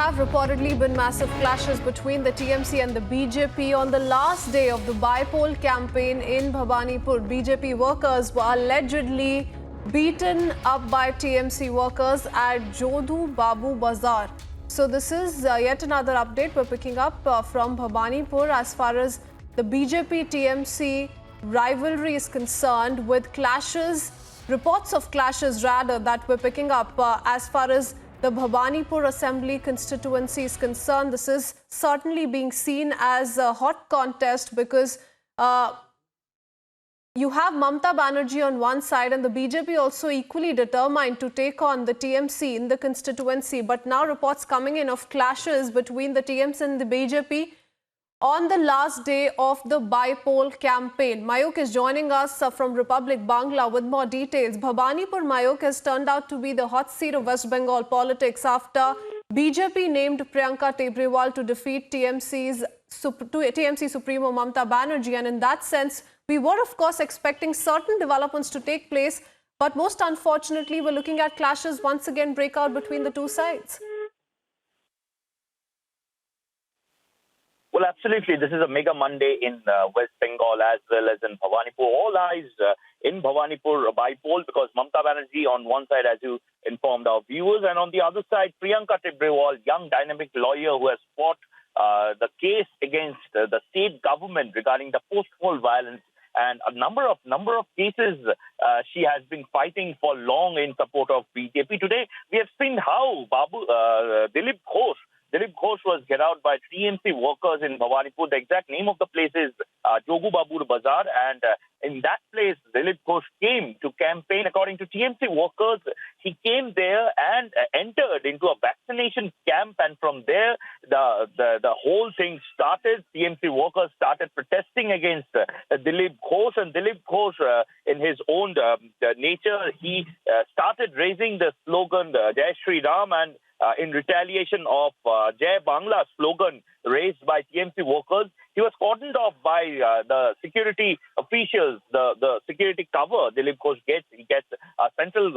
have reportedly been massive clashes between the TMC and the BJP on the last day of the Bypoll campaign in Bhabanipur. BJP workers were allegedly beaten up by TMC workers at Jodhu Babu Bazar. So this is yet another update we're picking up from Bhabanipur as far as the BJP-TMC rivalry is concerned, with clashes, reports of clashes rather, that we're picking up as far as the Bhabanipur Assembly constituency is concerned. This is certainly being seen as a hot contest because you have Mamata Banerjee on one side and the BJP also equally determined to take on the TMC in the constituency. But now reports coming in of clashes between the TMC and the BJP on the last day of the Bypoll campaign. Mayuk is joining us from Republic Bangla with more details. Bhabanipur, Mayuk, has turned out to be the hot seat of West Bengal politics after BJP named Priyanka Tebrewal to defeat TMC Supremo Mamata Banerjee. And in that sense, we were of course expecting certain developments to take place, but most unfortunately, we're looking at clashes once again break out between the two sides. Well, absolutely. This is a mega Monday in West Bengal as well as in Bhabanipur. All eyes in Bhabanipur Bypoll because Mamata Banerjee on one side, as you informed our viewers, and on the other side, Priyanka Tebrewal, young dynamic lawyer who has fought the case against the state government regarding the post-poll violence. And a number of cases she has been fighting for long in support of BJP. Today, we have seen how Dilip Ghosh was get out by TMC workers in Bhabanipur. The exact name of the place is Jodhu Babu Bazar, and in that place, Dilip Ghosh came to campaign. According to TMC workers, he came there and entered into a vaccination camp, and from there, the whole thing started. TMC workers started protesting against Dilip Ghosh, and Dilip Ghosh, in his own nature, he started raising the slogan Jai Shri Ram, and in retaliation of Jai Bangla slogan raised by TMC workers, he was cordoned off by the security officials, the security cover Dilip Ghosh gets. He gets a central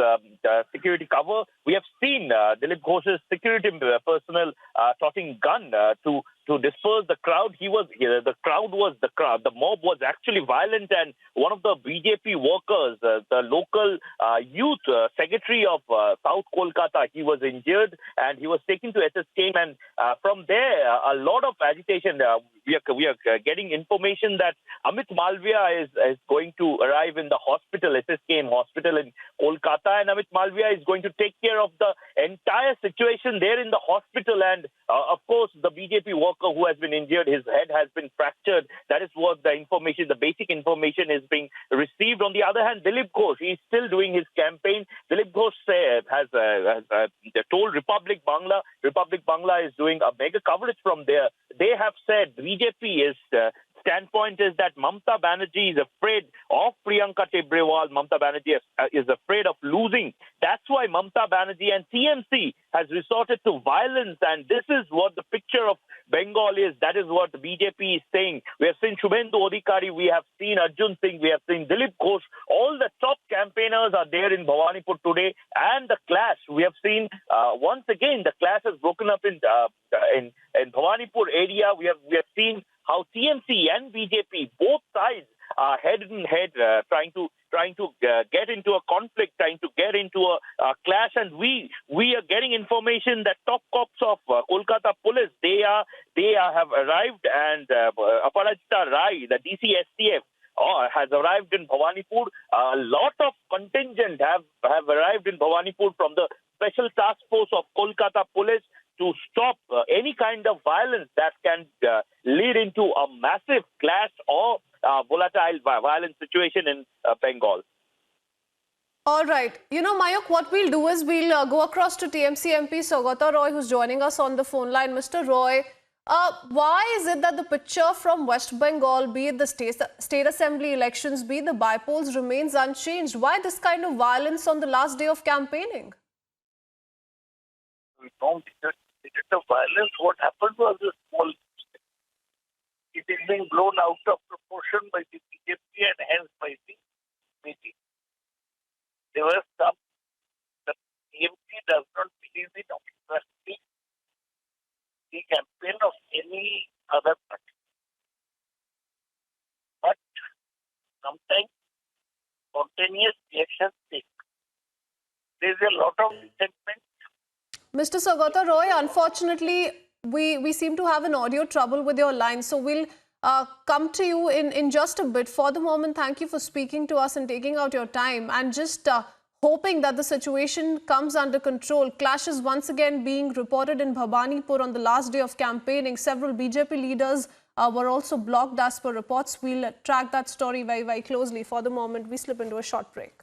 security cover. We have seen Dilip Ghosh's security personnel tossing gun to disperse the crowd. The mob was actually violent, and one of the BJP workers, the local youth secretary of South Kolkata, he was injured and he was taken to SSKM, and from there a lot of agitation. We are getting information that Amit Malviya is going to arrive in the hospital, SSKM hospital in Kolkata, and Amit Malviya is going to take care of the entire situation there in the hospital. And of course, the BJP worker who has been injured, his head has been fractured. That is what the basic information is being received. On the other hand, Dilip Ghosh, he is still doing his campaign. Dilip Ghosh has told Republic Bangla is doing a mega coverage from there. They have said BJP standpoint is that Mamata Banerjee is afraid of Priyanka Tebrewal. Mamata Banerjee is afraid of losing. That's why Mamata Banerjee and TMC has resorted to violence, and this is what the picture of Bengal is. That is what the BJP is saying. We have seen Shubhendu Adhikari, we have seen Arjun Singh, we have seen Dilip Ghosh. All the top campaigners are there in Bhabanipur today, and the clash we have seen once again. The clash has broken up in Bhabanipur area. We have seen how TMC and BJP, both sides, are head in head, trying to get into a conflict, trying to get into a clash. And we are getting information that top cops of Kolkata police, they have arrived, and Aparajita Rai, the DC-STF, has arrived in Bhabanipur. A lot of contingent have arrived in Bhabanipur from the Special Task Force of Kolkata Police to stop any kind of violence that can lead into a massive clash or volatile violent situation in Bengal. All right. Mayuk, what we'll do is we'll go across to TMC MP Saugata Roy, who's joining us on the phone line. Mr. Roy, why is it that the picture from West Bengal, be it the state assembly elections, be it the bypolls, remains unchanged? Why this kind of violence on the last day of campaigning? We don't the violence. What happened was a small mistake. It is being blown out of proportion by the BJP and hence by the meeting. There were some. The TMC does not believe in democracy. the campaign of any other party. But sometimes spontaneous reactions take. There is a lot of resentment. Mr. Saugata Roy, unfortunately, we seem to have an audio trouble with your line. So we'll come to you in just a bit. For the moment, thank you for speaking to us and taking out your time. And just hoping that the situation comes under control. Clashes once again being reported in Bhabanipur on the last day of campaigning. Several BJP leaders were also blocked as per reports. We'll track that story very, very closely. For the moment, we slip into a short break.